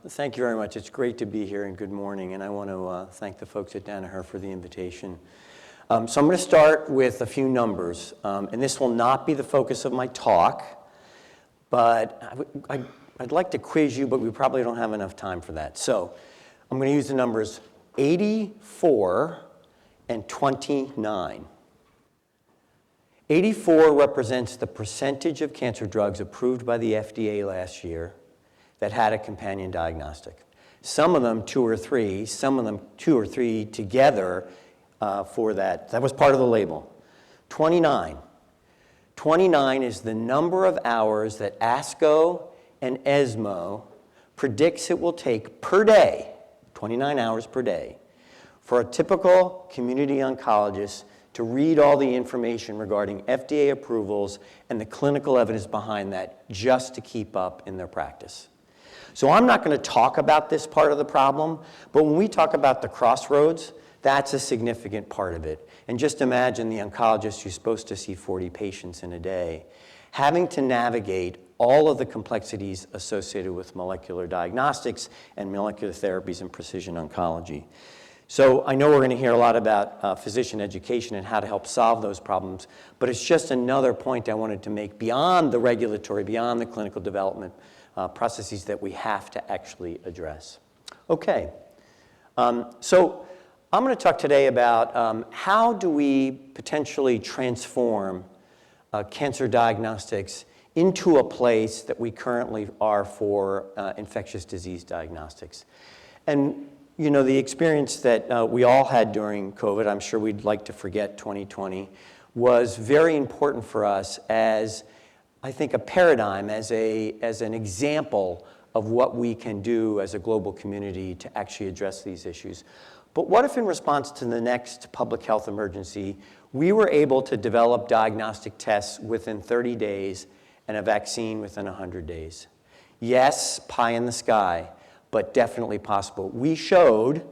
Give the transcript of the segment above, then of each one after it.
Thank you very much. It's great to be here, and good morning. And I want to thank the folks at Danaher for the invitation. So I'm going to start with a few numbers, and this will not be the focus of my talk, but I'd like to quiz you, but we probably don't have enough time for that. So I'm going to use the numbers 84 and 29. 84 represents the percentage of cancer drugs approved by the FDA last year that had a companion diagnostic. Some of them 2 or 3, some of them 2 or 3 together for that. That was part of the label. 29. 29 is the number of hours that ASCO and ESMO predicts it will take per day, 29 hours per day, for a typical community oncologist to read all the information regarding FDA approvals and the clinical evidence behind that just to keep up in their practice. So I'm not going to talk about this part of the problem, but when we talk about the crossroads, that's a significant part of it. And just imagine the oncologist who's supposed to see 40 patients in a day, having to navigate all of the complexities associated with molecular diagnostics and molecular therapies and precision oncology. So I know we're going to hear a lot about physician education and how to help solve those problems, but it's just another point I wanted to make beyond the regulatory, beyond the clinical development processes that we have to actually address. Okay, so I'm going to talk today about how do we potentially transform cancer diagnostics into a place that we currently are for infectious disease diagnostics. And you know, the experience that we all had during COVID, I'm sure we'd like to forget 2020, was very important for us as, I think, a paradigm, as an example of what we can do as a global community to actually address these issues. But what if in response to the next public health emergency, we were able to develop diagnostic tests within 30 days and a vaccine within 100 days? Yes, pie in the sky, but definitely possible. We showed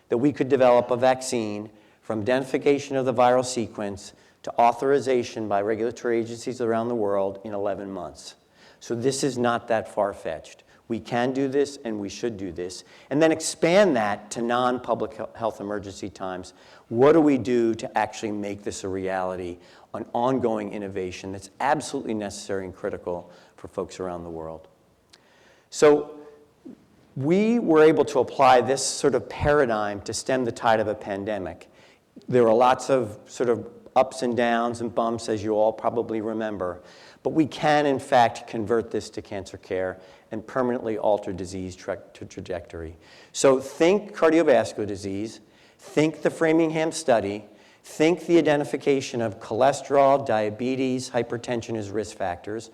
that we could develop a vaccine from identification of the viral sequence to authorization by regulatory agencies around the world in 11 months. So this is not that far-fetched. We can do this, and we should do this. And then expand that to non-public health emergency times. What do we do to actually make this a reality, an ongoing innovation that's absolutely necessary and critical for folks around the world? So we were able to apply this sort of paradigm to stem the tide of a pandemic. There were lots of sort of ups and downs and bumps, as you all probably remember, but we can, in fact, convert this to cancer care and permanently alter disease trajectory. So think cardiovascular disease, think the Framingham study, think the identification of cholesterol, diabetes, hypertension as risk factors.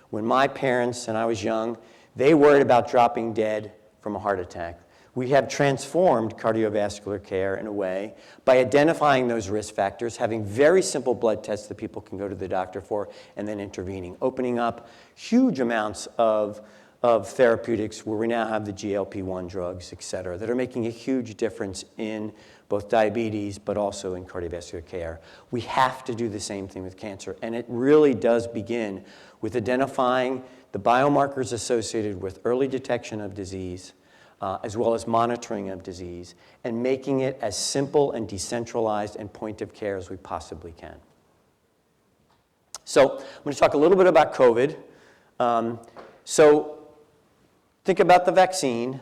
When my parents and I was young, they worried about dropping dead from a heart attack. We have transformed cardiovascular care in a way by identifying those risk factors, having very simple blood tests that people can go to the doctor for, and then intervening, opening up huge amounts of therapeutics where we now have the GLP-1 drugs, et cetera, that are making a huge difference in both diabetes but also in cardiovascular care. We have to do the same thing with cancer, and it really does begin with identifying the biomarkers associated with early detection of disease, as well as monitoring of disease, and making it as simple and decentralized and point of care as we possibly can. So I'm going to talk a little bit about COVID. So think about the vaccine.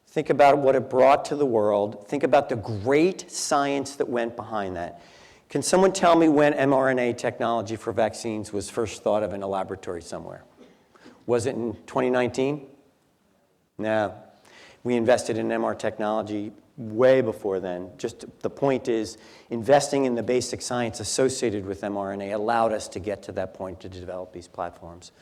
Think about what it brought to the world. Think about the great science that went behind that. Can someone tell me when mRNA technology for vaccines was first thought of in a laboratory somewhere? Was it in 2019? No. We invested in MR technology way before then. Just the point is, investing in the basic science associated with mRNA allowed us to get to that point to develop these platforms.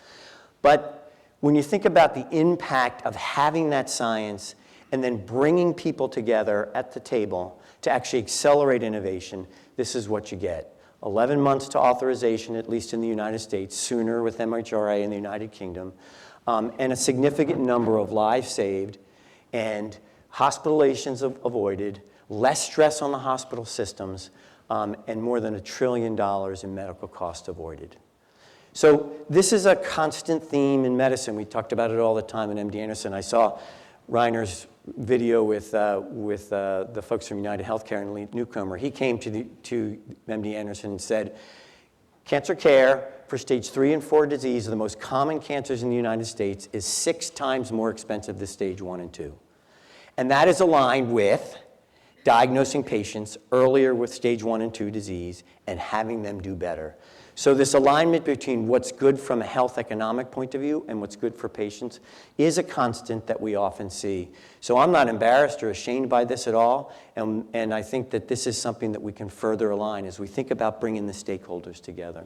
But when you think about the impact of having that science and then bringing people together at the table to actually accelerate innovation, this is what you get. 11 months to authorization, at least in the United States, sooner with MHRA in the United Kingdom, and a significant number of lives saved, and hospitalizations avoided, less stress on the hospital systems, and more than $1 trillion in medical costs avoided. So this is a constant theme in medicine. We talked about it all the time at MD Anderson. I saw Reiner's video with the folks from United Healthcare and Lee Newcomer. He came to MD Anderson and said, cancer care for stage 3 and 4 disease, the most common cancers in the United States, is 6 times more expensive than stage 1 and 2. And that is aligned with diagnosing patients earlier with stage 1 and 2 disease and having them do better. So this alignment between what's good from a health economic point of view and what's good for patients is a constant that we often see. So I'm not embarrassed or ashamed by this at all, and I think that this is something that we can further align as we think about bringing the stakeholders together.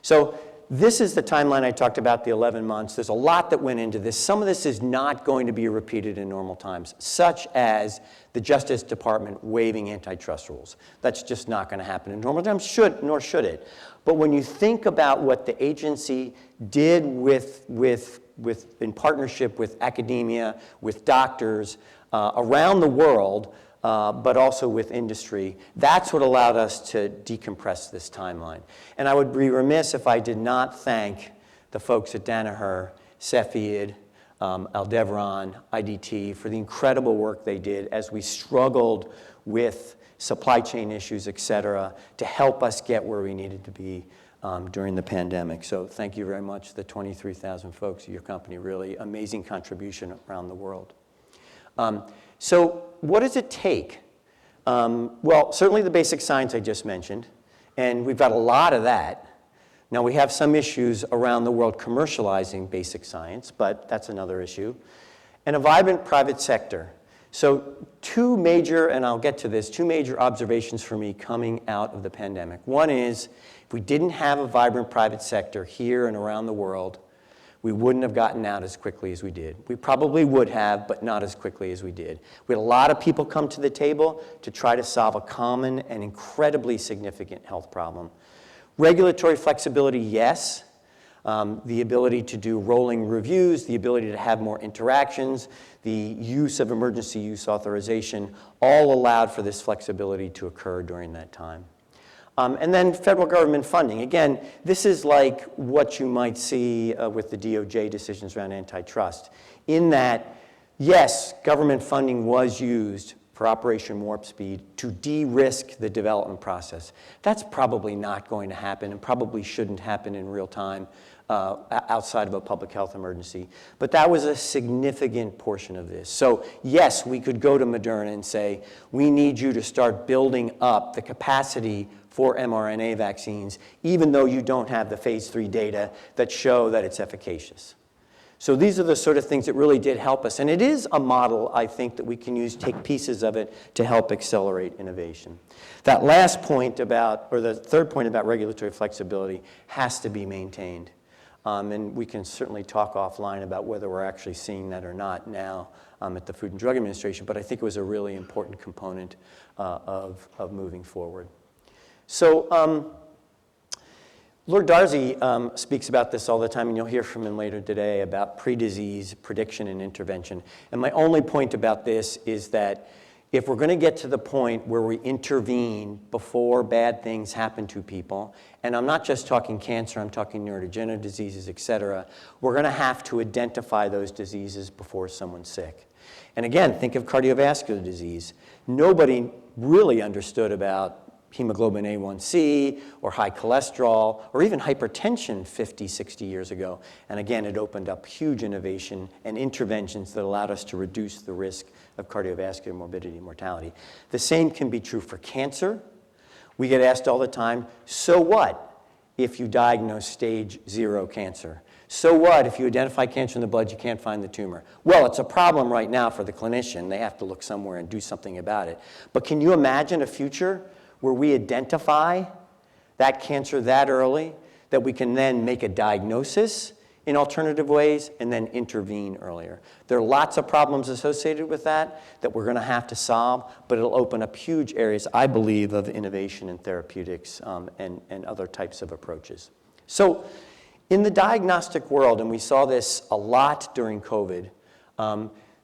So this is the timeline I talked about, the 11 months. There's a lot that went into this. Some of this is not going to be repeated in normal times, such as the Justice Department waiving antitrust rules. That's just not going to happen in normal times, nor should it. But when you think about what the agency did in partnership with academia, with doctors around the world, but also with industry, that's what allowed us to decompress this timeline. And I would be remiss if I did not thank the folks at Danaher, Cepheid, Aldebaran, IDT for the incredible work they did as we struggled with supply chain issues, et cetera, to help us get where we needed to be during the pandemic. So thank you very much, the 23,000 folks at your company, really amazing contribution around the world. So what does it take? Well, certainly the basic science I just mentioned, and we've got a lot of that. Now, we have some issues around the world commercializing basic science, but that's another issue. And a vibrant private sector. So two major, and I'll get to this, two major observations for me coming out of the pandemic. One is, if we didn't have a vibrant private sector here and around the world, we wouldn't have gotten out as quickly as we did. We probably would have, but not as quickly as we did. We had a lot of people come to the table to try to solve a common and incredibly significant health problem. Regulatory flexibility, yes. The ability to do rolling reviews, the ability to have more interactions, the use of emergency use authorization, all allowed for this flexibility to occur during that time. And then federal government funding. Again, this is like what you might see with the DOJ decisions around antitrust, in that, yes, government funding was used for Operation Warp Speed to de-risk the development process. That's probably not going to happen and probably shouldn't happen in real time outside of a public health emergency. But that was a significant portion of this. So yes, we could go to Moderna and say, we need you to start building up the capacity for mRNA vaccines, even though you don't have the phase 3 data that show that it's efficacious. So these are the sort of things that really did help us. And it is a model, I think, that we can use, take pieces of it to help accelerate innovation. That last point about, or the third point about regulatory flexibility has to be maintained. And we can certainly talk offline about whether we're actually seeing that or not now at the Food and Drug Administration, but I think it was a really important component of moving forward. So Lord Darzi speaks about this all the time, and you'll hear from him later today about pre-disease prediction and intervention. And my only point about this is that if we're going to get to the point where we intervene before bad things happen to people, and I'm not just talking cancer, I'm talking neurodegenerative diseases, et cetera, we're going to have to identify those diseases before someone's sick. And again, think of cardiovascular disease. Nobody really understood about hemoglobin A1C or high cholesterol or even hypertension 50, 60 years ago. And again, it opened up huge innovation and interventions that allowed us to reduce the risk of cardiovascular morbidity and mortality. The same can be true for cancer. We get asked all the time, so what if you diagnose stage 0 cancer? So what if you identify cancer in the blood, you can't find the tumor? Well, it's a problem right now for the clinician. They have to look somewhere and do something about it. But can you imagine a future where we identify that cancer that early, that we can then make a diagnosis in alternative ways and then intervene earlier? There are lots of problems associated with that we're going to have to solve, but it'll open up huge areas, I believe, of innovation in therapeutics and other types of approaches. So in the diagnostic world, and we saw this a lot during COVID,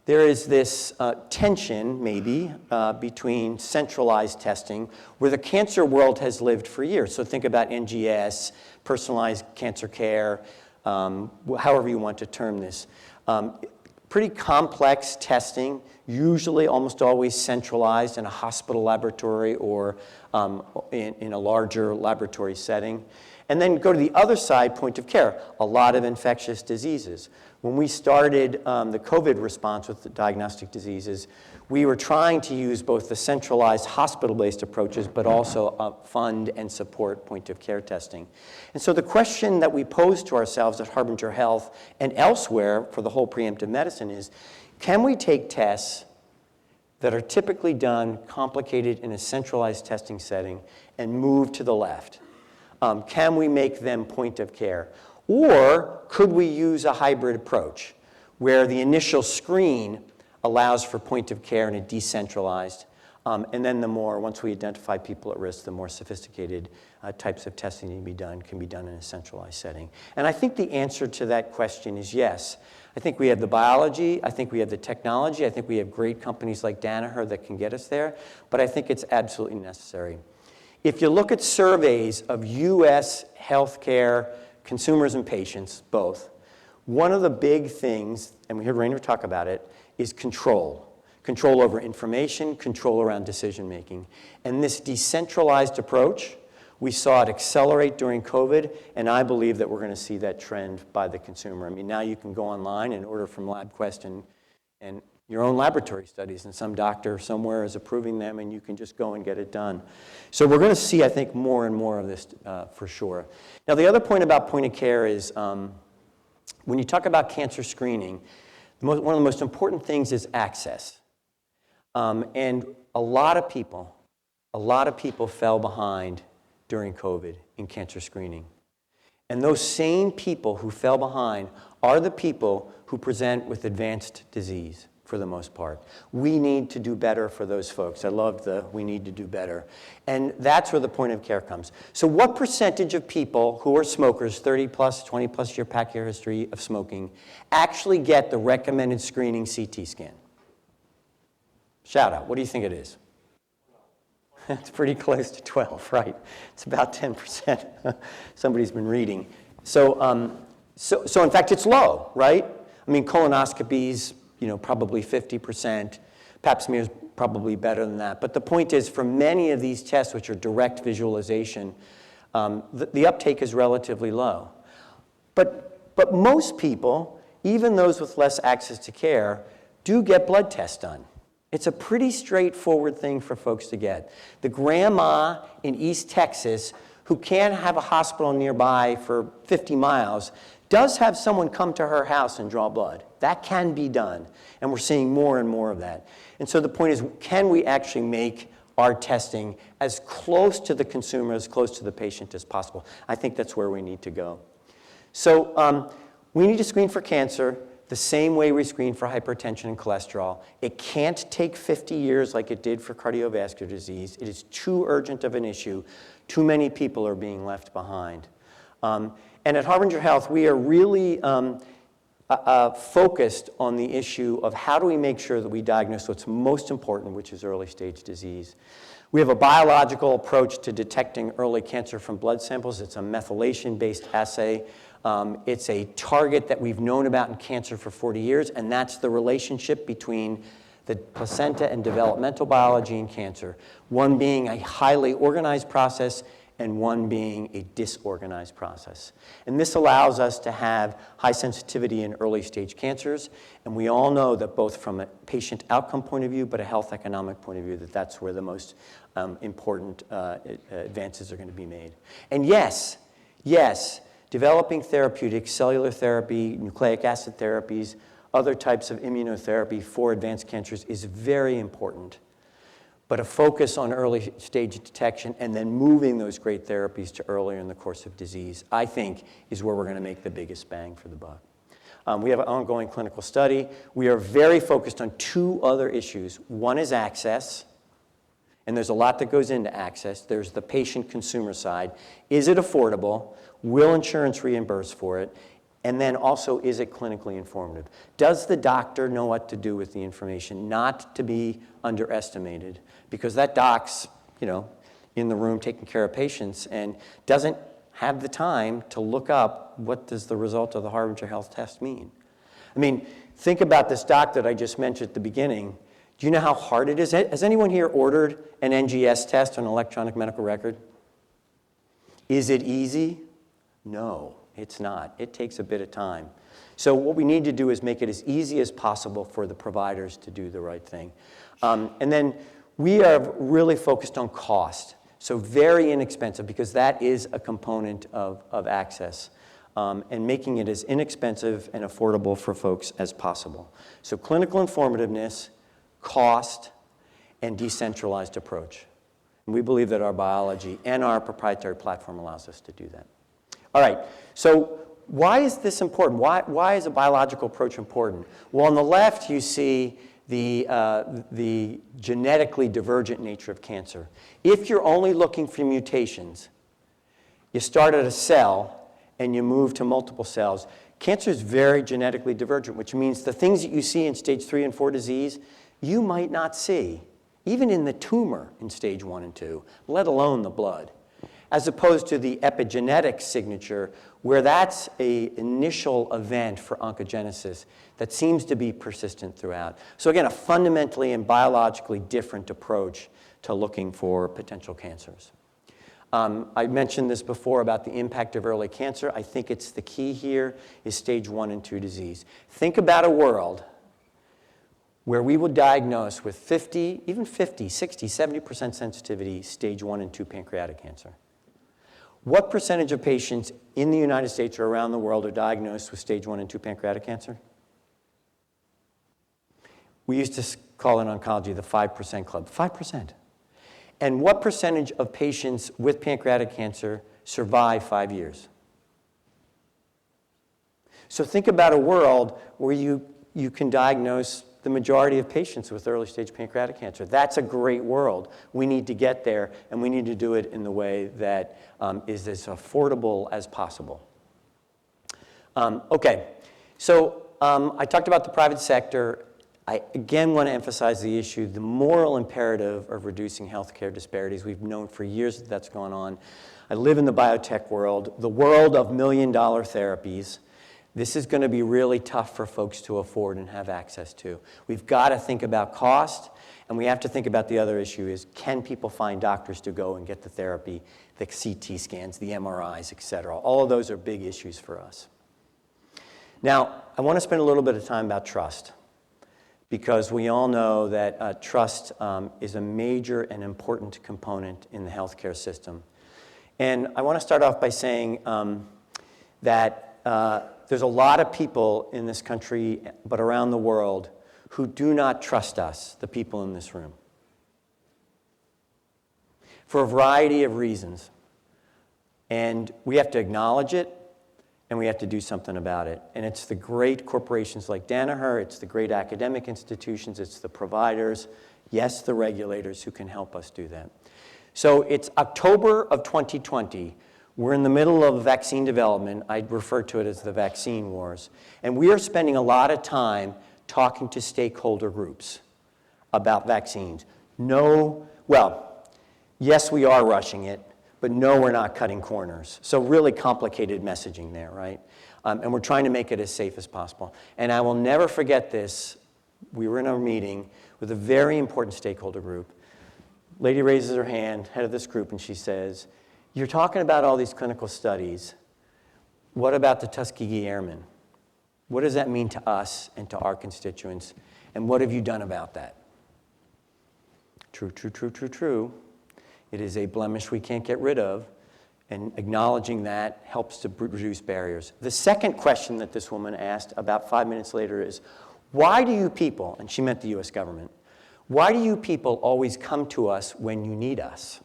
there is this tension, maybe, between centralized testing, where the cancer world has lived for years. So think about NGS, personalized cancer care, however you want to term this. pretty complex testing, usually almost always centralized in a hospital laboratory or in a larger laboratory setting. And then go to the other side, point of care, a lot of infectious diseases. When we started the COVID response with the diagnostic diseases, we were trying to use both the centralized hospital-based approaches, but also fund and support point-of-care testing. And so the question that we pose to ourselves at Harbinger Health and elsewhere for the whole preemptive medicine is, can we take tests that are typically done complicated in a centralized testing setting and move to the left? Can we make them point-of-care? Or could we use a hybrid approach where the initial screen allows for point of care in a decentralized, and then once we identify people at risk, the more sophisticated types of testing can be done in a centralized setting. And I think the answer to that question is yes. I think we have the biology, I think we have the technology, I think we have great companies like Danaher that can get us there, but I think it's absolutely necessary. If you look at surveys of US healthcare consumers and patients, both, one of the big things, and we heard Rainer talk about it, is control. Control over information, control around decision making. And this decentralized approach, we saw it accelerate during COVID, and I believe that we're going to see that trend by the consumer. I mean, now you can go online and order from LabQuest and your own laboratory studies, and some doctor somewhere is approving them, and you can just go and get it done. So we're going to see, I think, more and more of this for sure. Now, the other point about point of care is when you talk about cancer screening, one of the most important things is access. And a lot of people fell behind during COVID in cancer screening. And those same people who fell behind are the people who present with advanced disease for the most part. We need to do better for those folks. I love the we need to do better. And that's where the point of care comes. So what percentage of people who are smokers, 30 plus, 20 plus year pack year history of smoking, actually get the recommended screening CT scan? Shout out. What do you think it is? It's pretty close to 12, right? It's about 10%. Somebody's been reading. So in fact, it's low, right? I mean, colonoscopies, probably 50%. Pap smear is probably better than that. But the point is, for many of these tests, which are direct visualization, the uptake is relatively low. But most people, even those with less access to care, do get blood tests done. It's a pretty straightforward thing for folks to get. The grandma in East Texas who can't have a hospital nearby for 50 miles does have someone come to her house and draw blood. That can be done, and we're seeing more and more of that. And so the point is, can we actually make our testing as close to the consumer, as close to the patient as possible? I think that's where we need to go. So we need to screen for cancer the same way we screen for hypertension and cholesterol. It can't take 50 years like it did for cardiovascular disease. It is too urgent of an issue. Too many people are being left behind. And at Harbinger Health, we are really focused on the issue of how do we make sure that we diagnose what's most important, which is early stage disease. We have a biological approach to detecting early cancer from blood samples. It's a methylation-based assay. It's a target that we've known about in cancer for 40 years, and that's the relationship between the placenta and developmental biology in cancer, one being a highly organized process and one being a disorganized process. And this allows us to have high sensitivity in early stage cancers, and we all know that both from a patient outcome point of view, but a health economic point of view, that that's where the most important advances are going to be made. And yes, developing therapeutics, cellular therapy, nucleic acid therapies, other types of immunotherapy for advanced cancers is very important. But a focus on early stage detection and then moving those great therapies to earlier in the course of disease, I think, is where we're going to make the biggest bang for the buck. We have an ongoing clinical study. We are very focused on two other issues. One is access, and there's a lot that goes into access. There's the patient-consumer side. Is it affordable? Will insurance reimburse for it? And then also, is it clinically informative? Does the doctor know what to do with the information? Not to be underestimated, because that doc's, in the room taking care of patients and doesn't have the time to look up what does the result of the Harbinger Health test mean. I mean, think about this doc that I just mentioned at the beginning. Do you know how hard it is? Has anyone here ordered an NGS test, an electronic medical record? Is it easy? No, it's not. It takes a bit of time. So what we need to do is make it as easy as possible for the providers to do the right thing. And then we are really focused on cost. So very inexpensive, because that is a component of access. And making it as inexpensive and affordable for folks as possible. So clinical informativeness, cost, and decentralized approach. And we believe that our biology and our proprietary platform allows us to do that. All right, so why is this important? Why is a biological approach important? Well, on the left, you see the genetically divergent nature of cancer. If you're only looking for mutations, you start at a cell and you move to multiple cells. Cancer is very genetically divergent, which means the things that you see in stage 3 and 4 disease, you might not see, even in the tumor in stage 1 and 2, let alone the blood. As opposed to the epigenetic signature, where that's an initial event for oncogenesis that seems to be persistent throughout. So again, a fundamentally and biologically different approach to looking for potential cancers. I mentioned this before about the impact of early cancer. I think it's the key here is stage 1 and 2 disease. Think about a world where we would diagnose with 50, even 50, 60, 70% sensitivity stage 1 and 2 pancreatic cancer. What percentage of patients in the United States or around the world are diagnosed with stage 1 and 2 pancreatic cancer? We used to call in oncology the 5% club, 5%. And what percentage of patients with pancreatic cancer survive 5 years? So think about a world where you can diagnose the majority of patients with early stage pancreatic cancer. That's a great world. We need to get there, and we need to do it in the way that is as affordable as possible. Okay, so I talked about the private sector. I again want to emphasize the issue, the moral imperative of reducing healthcare disparities. We've known for years that that's going on. I live in the biotech world, the world of million-dollar therapies. This is going to be really tough for folks to afford and have access to. We've got to think about cost, and we have to think about the other issue is, can people find doctors to go and get the therapy, the CT scans, the MRIs, et cetera. All of those are big issues for us. Now, I want to spend a little bit of time about trust, because we all know that trust is a major and important component in the healthcare system. And I want to start off by saying that there's a lot of people in this country, but around the world, who do not trust us, the people in this room, for a variety of reasons. And we have to acknowledge it, and we have to do something about it. And it's the great corporations like Danaher, it's the great academic institutions, it's the providers, yes, the regulators who can help us do that. So it's October of 2020. We're in the middle of vaccine development. I refer to it as the vaccine wars. And we are spending a lot of time talking to stakeholder groups about vaccines. No, well, yes, we are rushing it, but no, we're not cutting corners. So really complicated messaging there, right? And we're trying to make it as safe as possible. And I will never forget this. We were in a meeting with a very important stakeholder group. Lady raises her hand, head of this group, and she says, "You're talking about all these clinical studies. What about the Tuskegee Airmen? What does that mean to us and to our constituents? And what have you done about that?" True, true, true, true, true. It is a blemish we can't get rid of, and acknowledging that helps to reduce barriers. The second question that this woman asked about 5 minutes later is, why do you people, and she meant the US government, why do you people always come to us when you need us,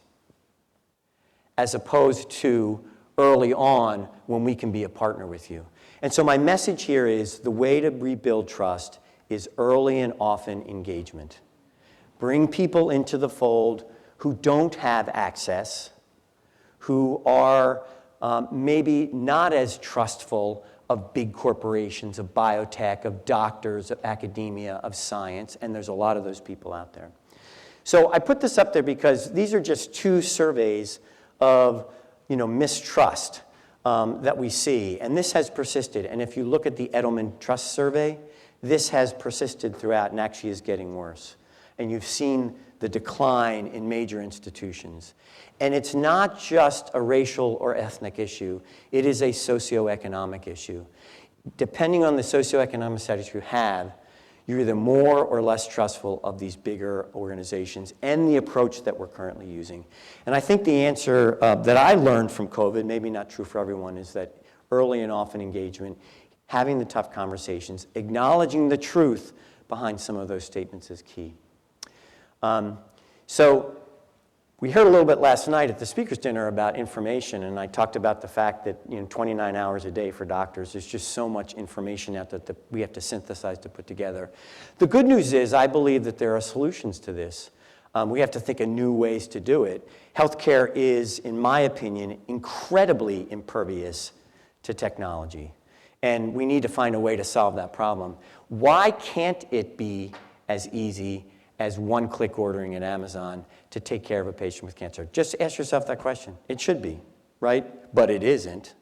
as opposed to early on when we can be a partner with you? And so my message here is the way to rebuild trust is early and often engagement. Bring people into the fold who don't have access, who are maybe not as trustful of big corporations, of biotech, of doctors, of academia, of science, and there's a lot of those people out there. So I put this up there because these are just two surveys of mistrust that we see, and this has persisted. And if you look at the Edelman Trust Survey, this has persisted throughout and actually is getting worse. And you've seen the decline in major institutions. And it's not just a racial or ethnic issue. It is a socioeconomic issue. Depending on the socioeconomic status you have, you're either more or less trustful of these bigger organizations and the approach that we're currently using. And I think the answer that I learned from COVID, maybe not true for everyone, is that early and often engagement, having the tough conversations, acknowledging the truth behind some of those statements is key. So we heard a little bit last night at the speaker's dinner about information, and I talked about the fact that 29 hours a day for doctors, there's just so much information out that we have to synthesize to put together. The good news is I believe that there are solutions to this. We have to think of new ways to do it. Healthcare is, in my opinion, incredibly impervious to technology, and we need to find a way to solve that problem. Why can't it be as easy as one-click ordering at Amazon to take care of a patient with cancer? Just ask yourself that question. It should be, right? But it isn't.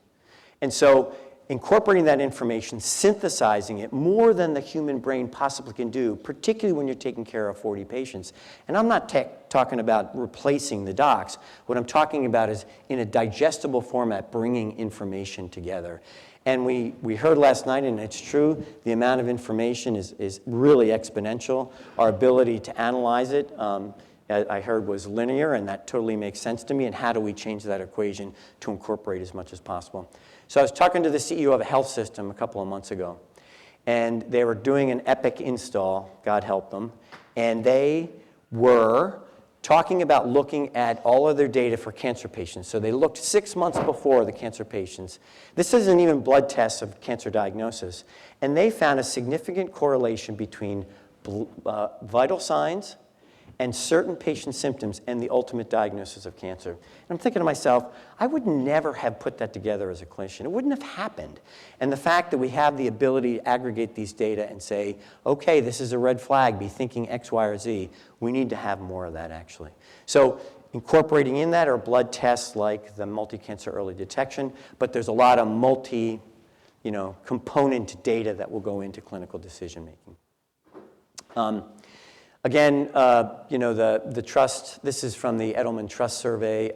And so incorporating that information, synthesizing it more than the human brain possibly can do, particularly when you're taking care of 40 patients. And I'm not talking about replacing the docs. What I'm talking about is, in a digestible format, bringing information together. And we heard last night, and it's true, the amount of information is really exponential. Our ability to analyze it, I heard, was linear, and that totally makes sense to me. And how do we change that equation to incorporate as much as possible? So I was talking to the CEO of a health system a couple of months ago, and they were doing an Epic install, God help them, and they were talking about looking at all of their data for cancer patients. So they looked 6 months before the cancer patients. This isn't even blood tests of cancer diagnosis. And they found a significant correlation between vital signs and certain patient symptoms and the ultimate diagnosis of cancer. And I'm thinking to myself, I would never have put that together as a clinician. It wouldn't have happened. And the fact that we have the ability to aggregate these data and say, okay, this is a red flag, be thinking X, Y, or Z, we need to have more of that actually. So incorporating in that are blood tests like the multi-cancer early detection, but there's a lot of component data that will go into clinical decision making. Again, the trust, this is from the Edelman Trust Survey.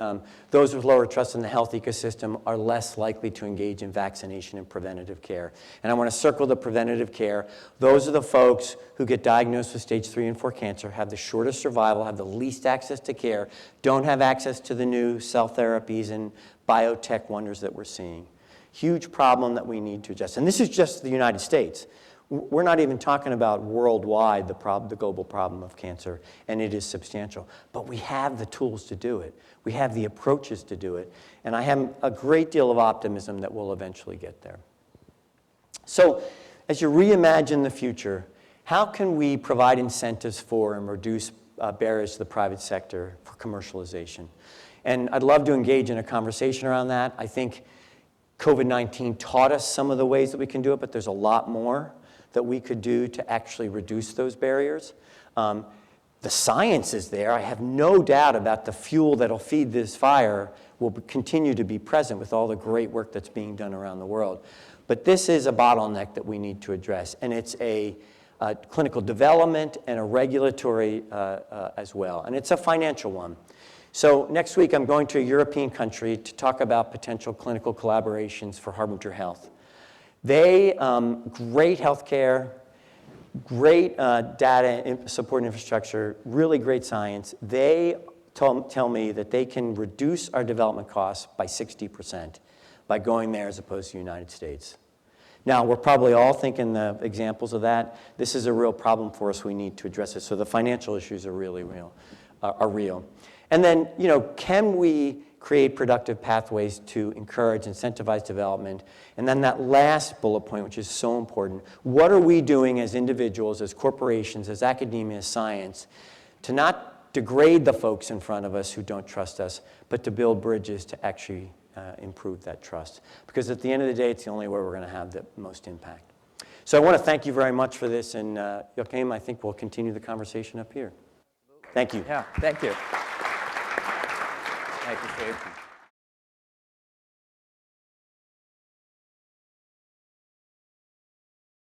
Those with lower trust in the health ecosystem are less likely to engage in vaccination and preventative care. And I want to circle the preventative care. Those are the folks who get diagnosed with stage 3 and 4 cancer, have the shortest survival, have the least access to care, don't have access to the new cell therapies and biotech wonders that we're seeing. Huge problem that we need to address. And this is just the United States. We're not even talking about worldwide the global problem of cancer, and it is substantial. But we have the tools to do it. We have the approaches to do it. And I have a great deal of optimism that we'll eventually get there. So as you reimagine the future, how can we provide incentives for and reduce barriers to the private sector for commercialization? And I'd love to engage in a conversation around that. I think COVID-19 taught us some of the ways that we can do it, but there's a lot more that we could do to actually reduce those barriers. The science is there. I have no doubt about the fuel that'll feed this fire will continue to be present with all the great work that's being done around the world. But this is a bottleneck that we need to address, and it's a clinical development and a regulatory as well, and it's a financial one. So next week I'm going to a European country to talk about potential clinical collaborations for Harbinger Health. They, great healthcare, great data support infrastructure, really great science. They tell me that they can reduce our development costs by 60% by going there as opposed to the United States. Now, we're probably all thinking the examples of that. This is a real problem for us. We need to address it. So the financial issues are really real, And then, can we create productive pathways to encourage, incentivize development? And then that last bullet point, which is so important, what are we doing as individuals, as corporations, as academia, as science, to not degrade the folks in front of us who don't trust us, but to build bridges to actually improve that trust? Because at the end of the day, it's the only way we're going to have the most impact. So I want to thank you very much for this, and Joachim, I think we'll continue the conversation up here. Thank you. Yeah, thank you. Thank you, Steve.